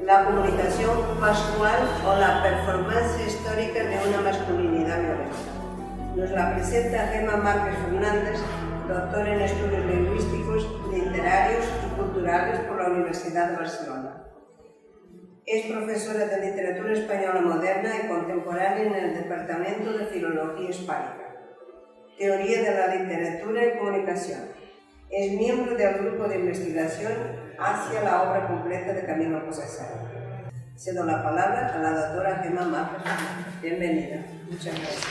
la comunicación pascual o la performance histórica de una masculinidad violenta. Nos la presenta Gemma Márquez Fernández, doctor en estudios lingüísticos, literarios y culturales por la Universidad de Barcelona. Es profesora de literatura española moderna y contemporánea en el Departamento de Filología Hispánica, Teoría de la Literatura y Comunicación. Es miembro del grupo de investigación hacia la obra completa de Camilo José Cela. Cedo la palabra a la doctora Gemma Márquez Fernández. Bienvenida. Muchas gracias.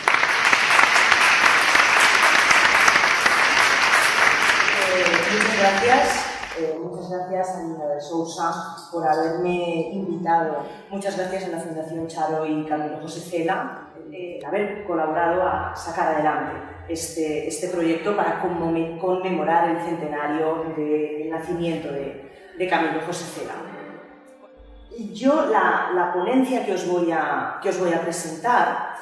Muchas gracias a Nina de Sousa por haberme invitado. Muchas gracias a la Fundación Charo y Camilo José Cela de haber colaborado a sacar adelante este proyecto para conmemorar el centenario del nacimiento de Camilo José Cela. Yo, la ponencia que os voy a presentar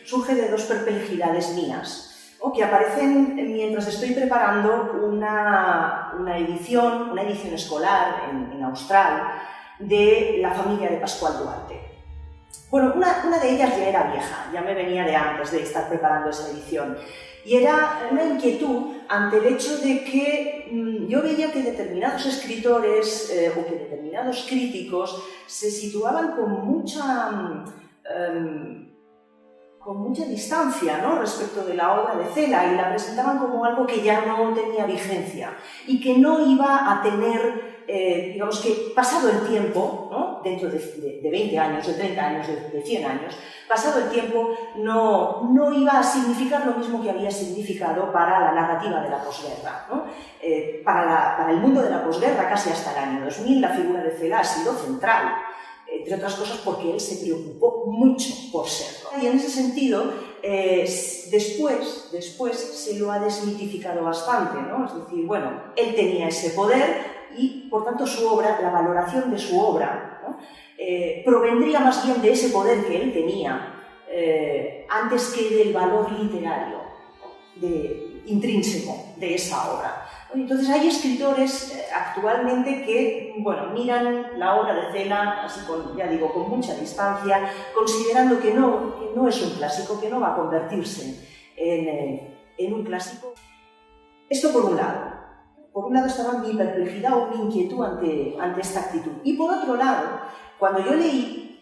surge de dos perplejidades mías, que aparecen mientras estoy preparando una edición escolar en Austral de La familia de Pascual Duarte. Bueno, una de ellas ya era vieja, ya me venía de antes de estar preparando esa edición, y era una inquietud ante el hecho de que yo veía que determinados escritores o que determinados críticos se situaban con mucha distancia, ¿no?, respecto de la obra de Cela, y la presentaban como algo que ya no tenía vigencia y que no iba a tener, digamos que pasado el tiempo, ¿no?, dentro de 20 años, de 30 años, de 100 años, pasado el tiempo no iba a significar lo mismo que había significado para la narrativa de la posguerra, ¿no? Para el mundo de la posguerra, casi hasta el año 2000, la figura de Cela ha sido central, entre otras cosas porque él se preocupó mucho por serlo. Y en ese sentido, después se lo ha desmitificado bastante, ¿no? Es decir, bueno, él tenía ese poder y, por tanto, su obra, la valoración de su obra, ¿no?, provendría más bien de ese poder que él tenía, antes que del valor literario intrínseco de esa obra. Entonces hay escritores actualmente que, bueno, miran la obra de Cela, así con mucha distancia, considerando que no es un clásico, que no va a convertirse en un clásico. Esto por un lado. Por un lado estaba mi perplejidad o mi inquietud ante esta actitud. Y por otro lado, cuando yo releí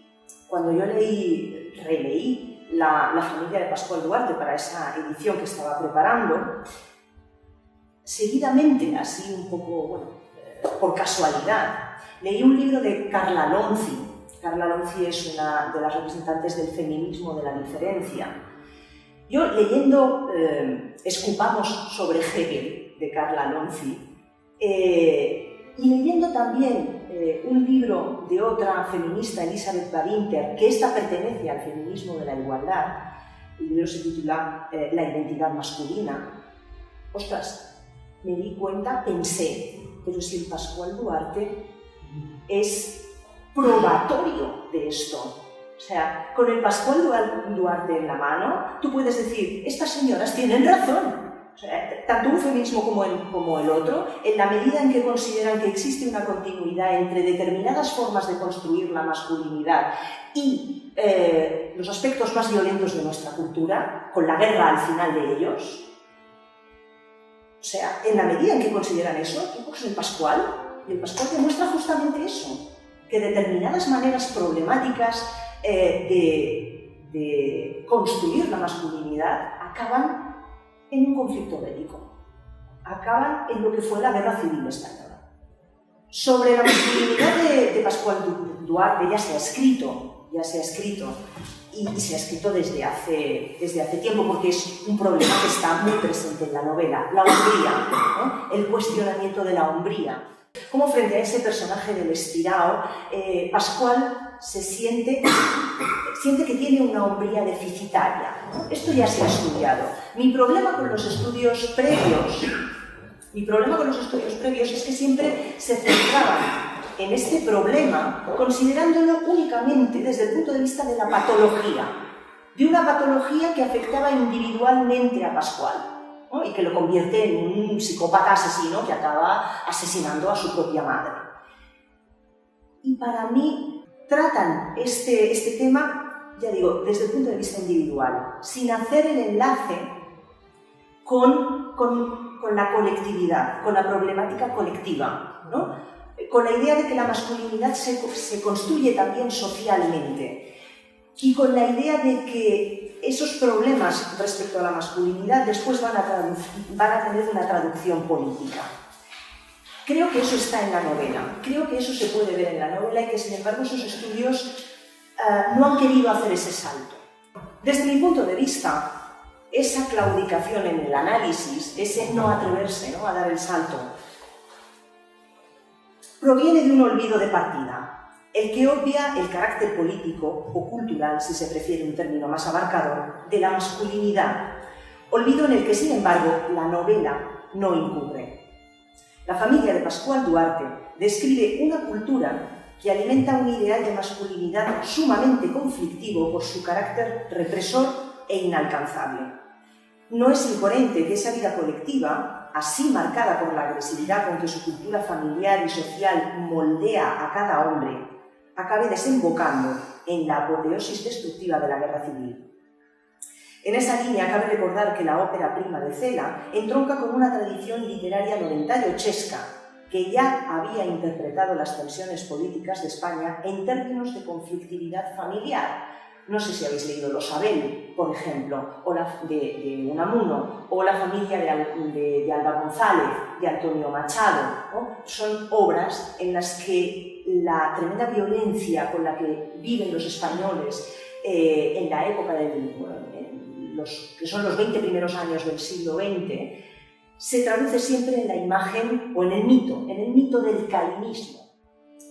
la familia de Pascual Duarte para esa edición que estaba preparando, seguidamente, así un poco, bueno, por casualidad, leí un libro de Carla Lonzi. Carla Lonzi es una de las representantes del feminismo de la diferencia. Yo, leyendo Escupamos sobre Hegel, de Carla Lonzi, y leyendo también un libro de otra feminista, Elizabeth Badinter, que esta pertenece al feminismo de la igualdad, el libro se titula La identidad masculina. Ostras, me di cuenta, pensé, pero si el Pascual Duarte es probatorio de esto. O sea, con el Pascual Duarte en la mano, tú puedes decir, estas señoras tienen razón. O sea, tanto un feminismo como el otro, en la medida en que consideran que existe una continuidad entre determinadas formas de construir la masculinidad y los aspectos más violentos de nuestra cultura, con la guerra al final de ellos. O sea, en la medida en que consideran eso, tú coges el Pascual, y el Pascual demuestra justamente eso, que determinadas maneras problemáticas de construir la masculinidad acaban en un conflicto bélico, acaban en lo que fue la Guerra Civil Española. Sobre la masculinidad de Pascual Duarte ya se ha escrito, y se ha escrito desde hace tiempo, porque es un problema que está muy presente en la novela, la hombría, ¿no?, el cuestionamiento de la hombría. Como frente a ese personaje del Estirao, Pascual siente que tiene una hombría deficitaria, ¿no? Esto ya se ha estudiado. Mi problema con los estudios previos es que siempre se centraban en este problema considerándolo únicamente desde el punto de vista de la patología, de una patología que afectaba individualmente a Pascual, ¿no?, y que lo convierte en un psicópata asesino que acaba asesinando a su propia madre. Y para mí tratan este tema, ya digo, desde el punto de vista individual, sin hacer el enlace con la colectividad, con la problemática colectiva, ¿no? Con la idea de que la masculinidad se construye también socialmente y con la idea de que esos problemas respecto a la masculinidad después van a tener una traducción política. Creo que eso está en la novela, creo que eso se puede ver en la novela y que, sin embargo, esos estudios no han querido hacer ese salto. Desde mi punto de vista, esa claudicación en el análisis, ese no atreverse, ¿no?, a dar el salto, proviene de un olvido de partida, el que obvia el carácter político o cultural, si se prefiere un término más abarcador, de la masculinidad, olvido en el que, sin embargo, la novela no incurre. La familia de Pascual Duarte describe una cultura que alimenta un ideal de masculinidad sumamente conflictivo por su carácter represor e inalcanzable. No es incoherente que esa vida colectiva, así marcada por la agresividad con que su cultura familiar y social moldea a cada hombre, acabe desembocando en la apoteosis destructiva de la guerra civil. En esa línea cabe recordar que la ópera prima de Cela entronca con una tradición literaria noventayochesca que ya había interpretado las tensiones políticas de España en términos de conflictividad familiar. No sé si habéis leído Los Abel, por ejemplo, o de Unamuno, o La familia de Alba González, de Antonio Machado, ¿no? Son obras en las que la tremenda violencia con la que viven los españoles en la época que son los 20 primeros años del siglo XX, se traduce siempre en la imagen o en el mito del cainismo,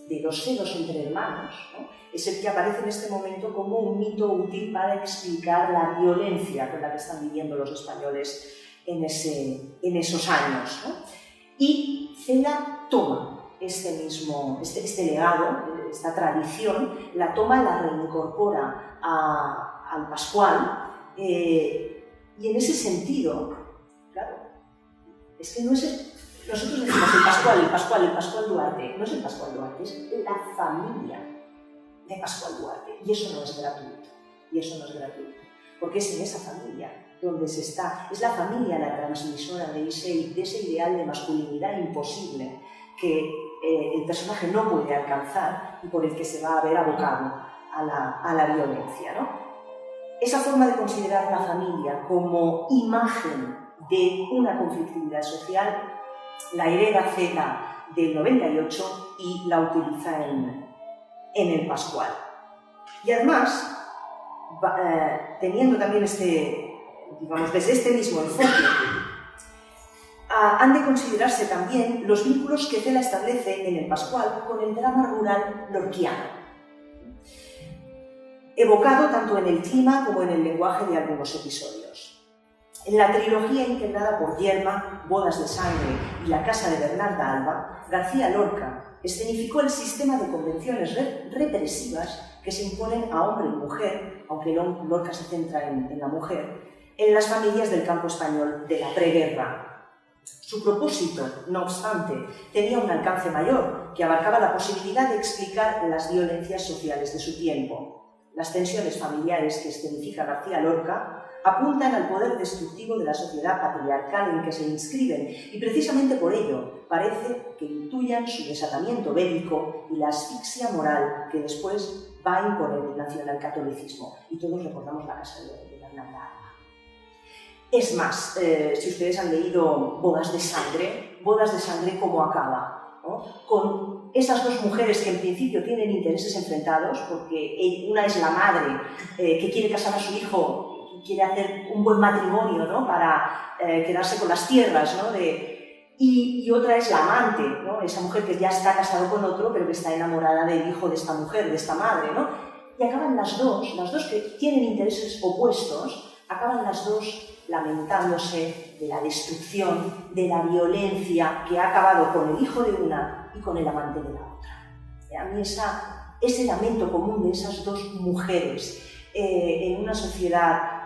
de los celos entre hermanos, ¿no? Es el que aparece en este momento como un mito útil para explicar la violencia con la que están viviendo los españoles en esos años, ¿no? Y Cela toma este legado, esta tradición, la toma, la reincorpora al Pascual, y en ese sentido, claro, es que no es nosotros decimos el Pascual Duarte, no es el Pascual Duarte, es la familia de Pascual Duarte, y eso no es gratuito, porque es en esa familia donde es la familia la transmisora de ese ideal de masculinidad imposible que el personaje no puede alcanzar y por el que se va a ver abocado a la violencia, ¿no? Esa forma de considerar la familia como imagen de una conflictividad social la hereda Cela del 98 y la utiliza en el Pascual. Y además, teniendo también desde este mismo enfoque, han de considerarse también los vínculos que Cela establece en el Pascual con el drama rural lorquiano, evocado tanto en el clima como en el lenguaje de algunos episodios. En la trilogía integrada por Yerma, Bodas de Sangre y La casa de Bernarda Alba, García Lorca escenificó el sistema de convenciones represivas que se imponen a hombre y mujer, aunque Lorca se centra en la mujer, en las familias del campo español de la preguerra. Su propósito, no obstante, tenía un alcance mayor, que abarcaba la posibilidad de explicar las violencias sociales de su tiempo. Las tensiones familiares que escenifica García Lorca apuntan al poder destructivo de la sociedad patriarcal en que se inscriben y precisamente por ello parece que intuyan su desatamiento bélico y la asfixia moral que después va a imponer el nacionalcatolicismo. Y todos recordamos la casa de Bernarda Alba. Es más, si ustedes han leído Bodas de Sangre, ¿cómo acaba? ¿No? Con esas dos mujeres que en principio tienen intereses enfrentados, porque una es la madre que quiere casar a su hijo, quiere hacer un buen matrimonio, ¿no?, para quedarse con las tierras, ¿no?, y otra es la amante, ¿no?, esa mujer que ya está casada con otro, pero que está enamorada del hijo de esta mujer, de esta madre, ¿no? Y acaban las dos que tienen intereses opuestos, acaban las dos lamentándose de la destrucción, de la violencia que ha acabado con el hijo de una y con el amante de la otra. A mí ese lamento común de esas dos mujeres en una sociedad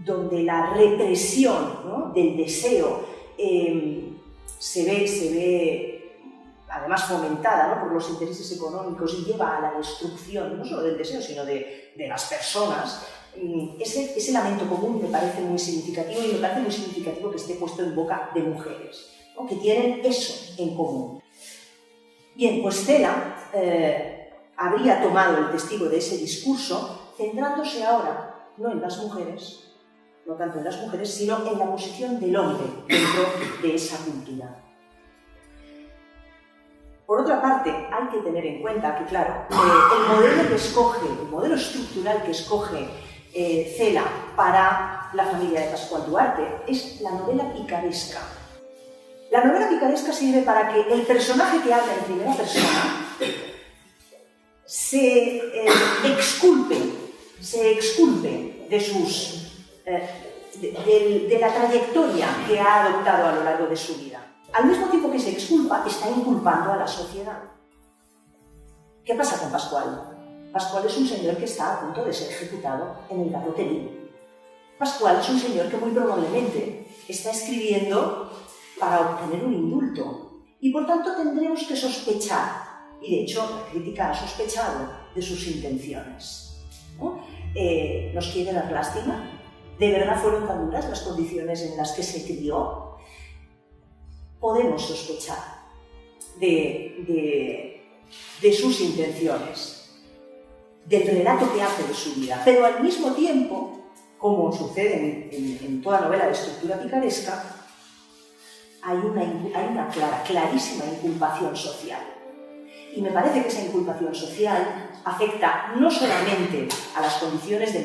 donde la represión, ¿no?, del deseo se ve además fomentada, ¿no?, por los intereses económicos y lleva a la destrucción, no solo del deseo, sino de las personas, ese lamento común me parece muy significativo, y me parece muy significativo que esté puesto en boca de mujeres, ¿no?, que tienen eso en común. Bien, pues Cela habría tomado el testigo de ese discurso, centrándose ahora no en las mujeres, no tanto en las mujeres, sino en la posición del hombre dentro de esa cultura. Por otra parte, hay que tener en cuenta que, claro, el modelo estructural que escoge Cela para la familia de Pascual Duarte es la novela picaresca. La novela picaresca sirve para que el personaje que habla en primera persona se exculpe de la trayectoria que ha adoptado a lo largo de su vida. Al mismo tiempo que se exculpa, está inculpando a la sociedad. ¿Qué pasa con Pascual? Pascual es un señor que está a punto de ser ejecutado en el Garrotelí. Pascual es un señor que muy probablemente está escribiendo para obtener un indulto, y por tanto tendremos que sospechar, y de hecho la crítica ha sospechado de sus intenciones, ¿no? ¿Nos quiere dar lástima? ¿De verdad fueron tan duras las condiciones en las que se crió? Podemos sospechar de sus intenciones, del relato que hace de su vida, pero al mismo tiempo, como sucede en toda novela de estructura picaresca, hay una clarísima inculpación social. Y me parece que esa inculpación social afecta no solamente a las condiciones de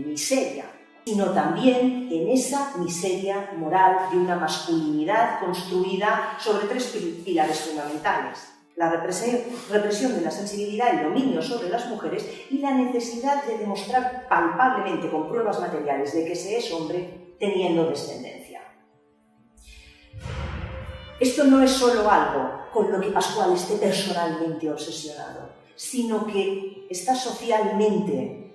miseria, sino también en esa miseria moral de una masculinidad construida sobre tres pilares fundamentales: la represión de la sensibilidad, el dominio sobre las mujeres y la necesidad de demostrar palpablemente, con pruebas materiales, de que se es hombre teniendo descendencia. Esto no es solo algo con lo que Pascual esté personalmente obsesionado, sino que está socialmente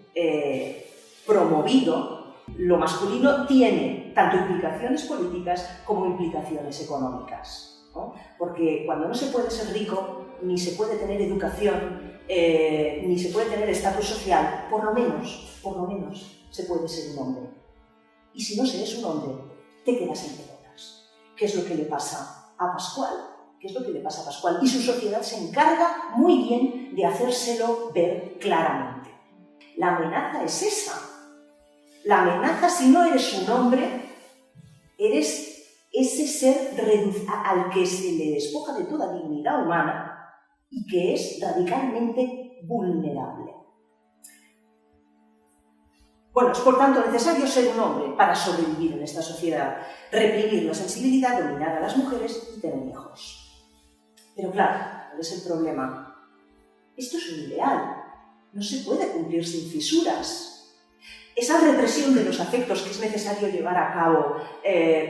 promovido. Lo masculino tiene tanto implicaciones políticas como implicaciones económicas, ¿no? Porque cuando no se puede ser rico, ni se puede tener educación, ni se puede tener estatus social, por lo menos se puede ser un hombre. Y si no se es un hombre, te quedas en pelotas. ¿Qué es lo que le pasa a Pascual? ¿Qué es lo que le pasa a Pascual? Y su sociedad se encarga muy bien de hacérselo ver claramente. La amenaza es esa. La amenaza, si no eres un hombre, eres ese ser al que se le despoja de toda dignidad humana y que es radicalmente vulnerable. Bueno, es por tanto necesario ser un hombre para sobrevivir en esta sociedad, reprimir la sensibilidad, dominar a las mujeres y tener hijos. Pero claro, ¿cuál es el problema? Esto es un ideal, no se puede cumplir sin fisuras. Esa represión de los afectos que es necesario llevar a cabo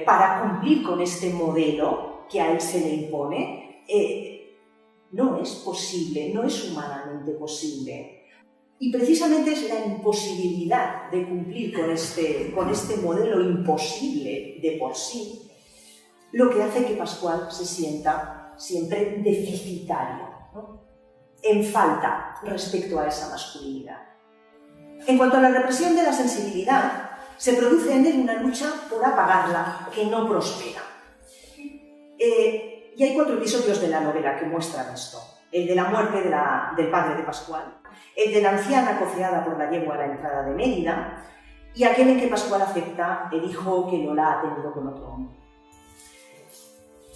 para cumplir con este modelo que a él se le impone, no es posible, no es humanamente posible. Y precisamente es la imposibilidad de cumplir con este modelo imposible de por sí lo que hace que Pascual se sienta siempre deficitario, ¿no?, en falta respecto a esa masculinidad. En cuanto a la represión de la sensibilidad, se produce en él una lucha por apagarla que no prospera. Y hay 4 episodios de la novela que muestran esto. El de la muerte del padre de Pascual, el de la anciana coceada por la yegua a la entrada de Mérida, y aquel en que Pascual acepta el hijo que Lola ha tenido con otro hombre.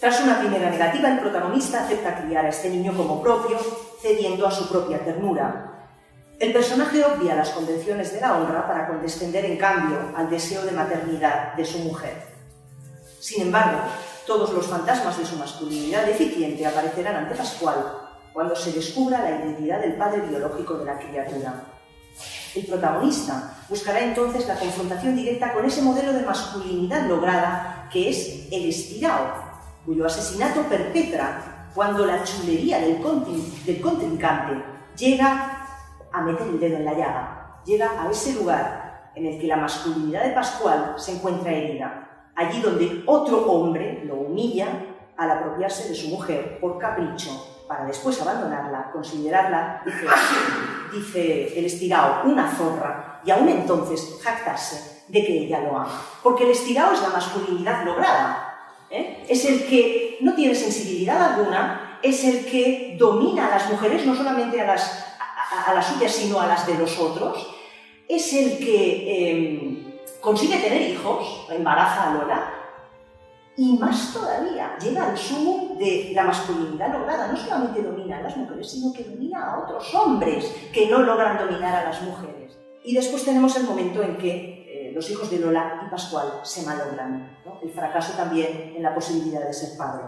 Tras una primera negativa, el protagonista acepta criar a este niño como propio, cediendo a su propia ternura. El personaje obvia las convenciones de la honra para condescender en cambio al deseo de maternidad de su mujer. Sin embargo, todos los fantasmas de su masculinidad deficiente aparecerán ante Pascual cuando se descubra la identidad del padre biológico de la criatura. El protagonista buscará entonces la confrontación directa con ese modelo de masculinidad lograda que es el estirao, cuyo asesinato perpetra cuando la chulería del contrincante llega a meter el dedo en la llaga, llega a ese lugar en el que la masculinidad de Pascual se encuentra herida, allí donde otro hombre lo humilla al apropiarse de su mujer por capricho para después abandonarla, considerarla, dice el estirao, una zorra, y aún entonces jactarse de que ella lo ama. Porque el estirao es la masculinidad lograda, es el que no tiene sensibilidad alguna, es el que domina a las mujeres, no solamente a las suyas, sino a las de los otros, es el que consigue tener hijos, embaraza a Lola, y más todavía, llega al sumo de la masculinidad lograda. No solamente domina a las mujeres, sino que domina a otros hombres que no logran dominar a las mujeres. Y después tenemos el momento en que los hijos de Lola y Pascual se malogran, ¿no? El fracaso también en la posibilidad de ser padre.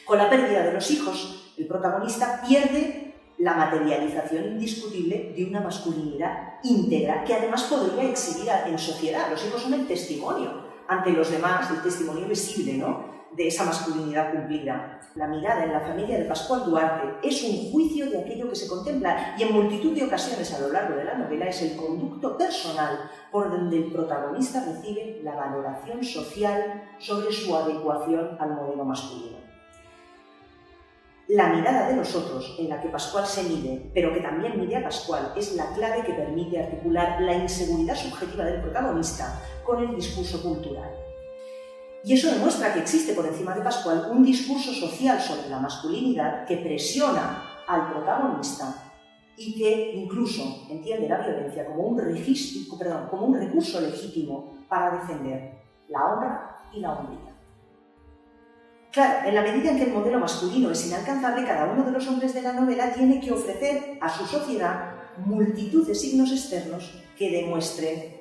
Con la pérdida de los hijos, el protagonista pierde la materialización indiscutible de una masculinidad íntegra que además podría exhibir en sociedad. Los hijos son el testimonio ante los demás, el testimonio visible, ¿no?, de esa masculinidad cumplida. La mirada en la familia de Pascual Duarte es un juicio de aquello que se contempla y en multitud de ocasiones a lo largo de la novela es el conducto personal por donde el protagonista recibe la valoración social sobre su adecuación al modelo masculino. La mirada de los otros, en la que Pascual se mide, pero que también mide a Pascual, es la clave que permite articular la inseguridad subjetiva del protagonista con el discurso cultural. Y eso demuestra que existe por encima de Pascual un discurso social sobre la masculinidad que presiona al protagonista y que incluso entiende la violencia como un recurso legítimo para defender la honra y la hombría. Claro, en la medida en que el modelo masculino es inalcanzable, cada uno de los hombres de la novela tiene que ofrecer a su sociedad multitud de signos externos que demuestren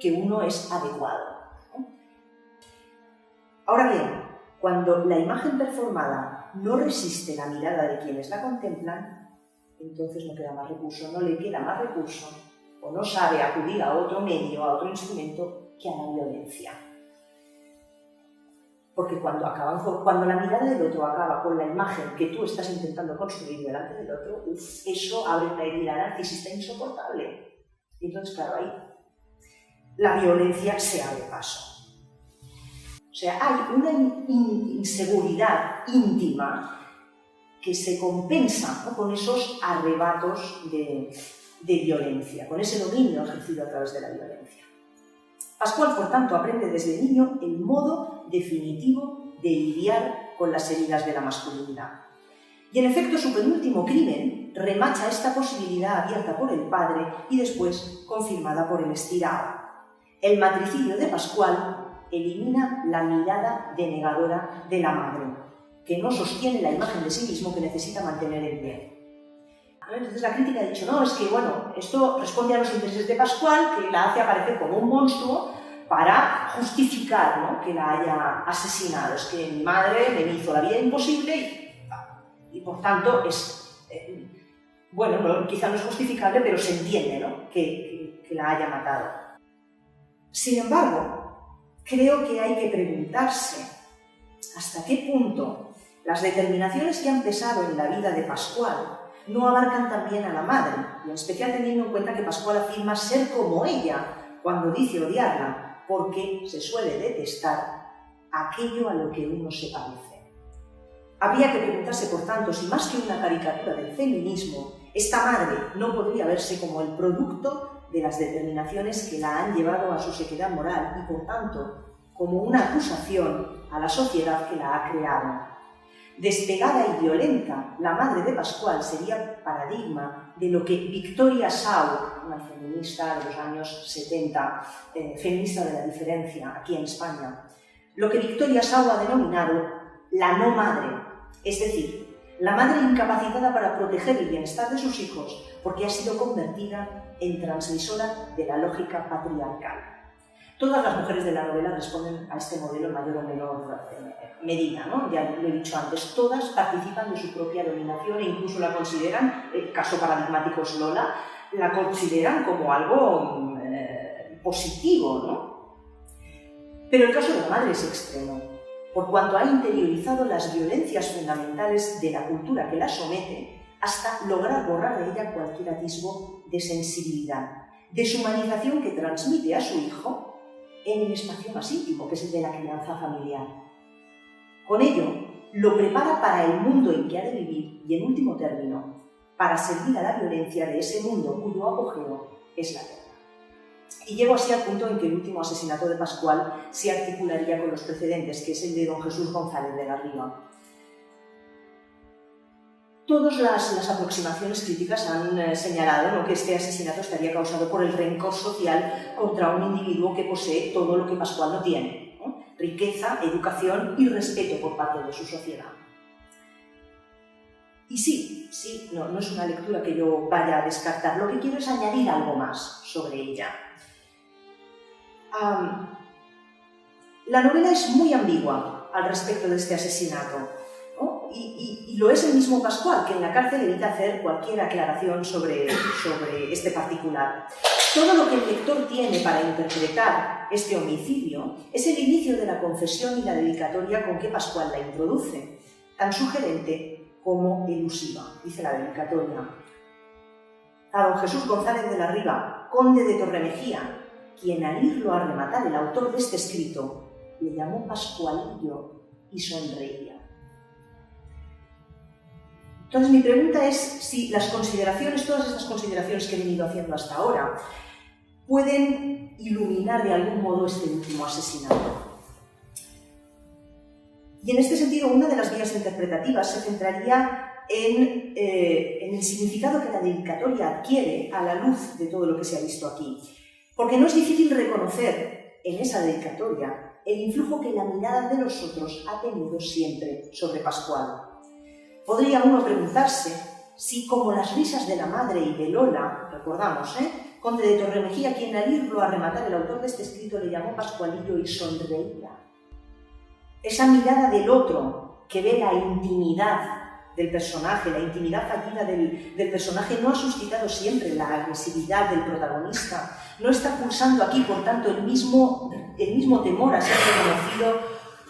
que uno es adecuado. Ahora bien, cuando la imagen performada no resiste la mirada de quienes la contemplan, entonces no queda más recurso, no le queda más recurso, o no sabe acudir a otro medio, a otro instrumento, que a la violencia. Porque cuando la mirada del otro acaba con la imagen que tú estás intentando construir delante del otro, eso abre una herida narcisista insoportable. Y entonces, claro, ahí la violencia se abre paso. O sea, hay una inseguridad íntima que se compensa, ¿no?, con esos arrebatos de violencia, con ese dominio ejercido a través de la violencia. Pascual, por tanto, aprende desde niño el modo definitivo de lidiar con las heridas de la masculinidad. Y en efecto, su penúltimo crimen remacha esta posibilidad abierta por el padre y después confirmada por el estirao. El matricidio de Pascual elimina la mirada denegadora de la madre, que no sostiene la imagen de sí mismo que necesita mantener en pie. Entonces la crítica ha dicho, no, es que bueno, esto responde a los intereses de Pascual, que la hace aparecer como un monstruo para justificar, ¿no?, que la haya asesinado. Es que mi madre me hizo la vida imposible y por tanto es, quizá no es justificable, pero se entiende, ¿no?, que la haya matado. Sin embargo, creo que hay que preguntarse hasta qué punto las determinaciones que han pesado en la vida de Pascual no abarcan también a la madre, y en especial teniendo en cuenta que Pascual afirma ser como ella cuando dice odiarla, porque se suele detestar aquello a lo que uno se parece. Habría que preguntarse, por tanto, si más que una caricatura del feminismo, esta madre no podría verse como el producto de las determinaciones que la han llevado a su sequedad moral y, por tanto, como una acusación a la sociedad que la ha creado. Despegada y violenta, la madre de Pascual sería paradigma de lo que Victoria Sau, una feminista de los años 70, feminista de la diferencia aquí en España, lo que Victoria Sau ha denominado la no madre, es decir, la madre incapacitada para proteger el bienestar de sus hijos porque ha sido convertida en transmisora de la lógica patriarcal. Todas las mujeres de la novela responden a este modelo en mayor o menor medida, ¿no? Ya lo he dicho antes, todas participan de su propia dominación e incluso la consideran, el caso paradigmático es Lola, la consideran como algo positivo, ¿no? Pero el caso de la madre es extremo, por cuanto ha interiorizado las violencias fundamentales de la cultura que la somete hasta lograr borrar de ella cualquier atisbo de sensibilidad, deshumanización que transmite a su hijo en el espacio más íntimo, que es el de la crianza familiar. Con ello, lo prepara para el mundo en que ha de vivir y, en último término, para servir a la violencia de ese mundo cuyo apogeo es la guerra. Y llego así al punto en que el último asesinato de Pascual se articularía con los precedentes, que es el de don Jesús González de la Riva. Todas las aproximaciones críticas han señalado, ¿no?, que este asesinato estaría causado por el rencor social contra un individuo que posee todo lo que Pascual no tiene, ¿no? Riqueza, educación y respeto por parte de su sociedad. Y sí, no es una lectura que yo vaya a descartar, lo que quiero es añadir algo más sobre ella. La novela es muy ambigua al respecto de este asesinato, ¿no? Y lo es el mismo Pascual, que en la cárcel evita hacer cualquier aclaración sobre este particular. Todo lo que el lector tiene para interpretar este homicidio es el inicio de la confesión y la dedicatoria con que Pascual la introduce, tan sugerente como elusiva, dice la dedicatoria. A don Jesús González de la Riva, conde de Torremejía, quien al irlo a rematar el autor de este escrito, le llamó Pascualillo y sonreía. Entonces mi pregunta es si las consideraciones, todas estas consideraciones que he venido haciendo hasta ahora, pueden iluminar de algún modo este último asesinato. Y en este sentido, una de las vías interpretativas se centraría en el significado que la dedicatoria adquiere a la luz de todo lo que se ha visto aquí. Porque no es difícil reconocer en esa dedicatoria el influjo que la mirada de los otros ha tenido siempre sobre Pascual. Podría uno preguntarse si, como las risas de la madre y de Lola, recordamos, conde de Torremejía, quien al irlo a rematar el autor de este escrito le llamó Pascualillo y sonreía. Esa mirada del otro que ve la intimidad del personaje, la intimidad fallida del personaje, no ha suscitado siempre la agresividad del protagonista, no está pulsando aquí, por tanto, el mismo temor a ser reconocido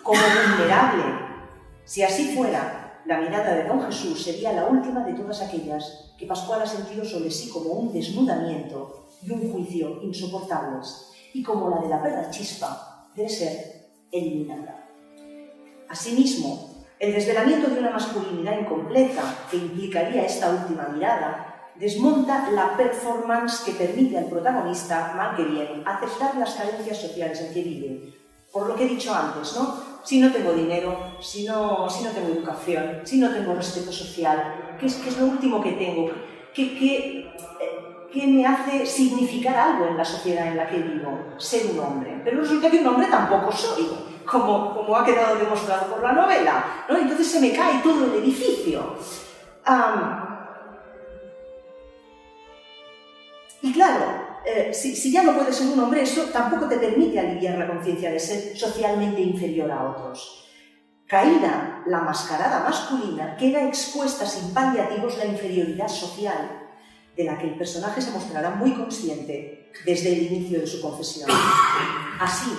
como vulnerable. Si así fuera, la mirada de don Jesús sería la última de todas aquellas que Pascual ha sentido sobre sí como un desnudamiento y un juicio insoportables, y como la de la perra Chispa debe ser eliminada. Asimismo, el desvelamiento de una masculinidad incompleta que implicaría esta última mirada desmonta la performance que permite al protagonista, mal que bien, aceptar las carencias sociales en que vive. Por lo que he dicho antes, ¿no? Si no tengo dinero, si no tengo educación, si no tengo respeto social, ¿qué es lo último que tengo? ¿Qué me hace significar algo en la sociedad en la que vivo? Ser un hombre. Pero resulta que un hombre tampoco soy, como ha quedado demostrado por la novela, ¿no? Entonces se me cae todo el edificio. Y claro, si ya no puedes ser un hombre, eso tampoco te permite aliviar la conciencia de ser socialmente inferior a otros. Caída la mascarada masculina, queda expuesta sin paliativos la inferioridad social, de la que el personaje se mostrará muy consciente desde el inicio de su confesión. Así,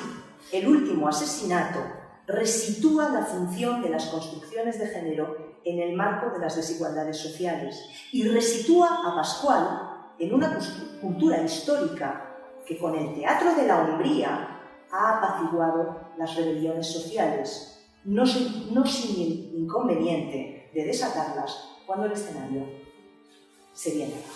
el último asesinato resitúa la función de las construcciones de género en el marco de las desigualdades sociales y resitúa a Pascual en una cultura histórica que con el teatro de la hombría ha apaciguado las rebeliones sociales, no sin el inconveniente de desatarlas cuando el escenario se viene abajo.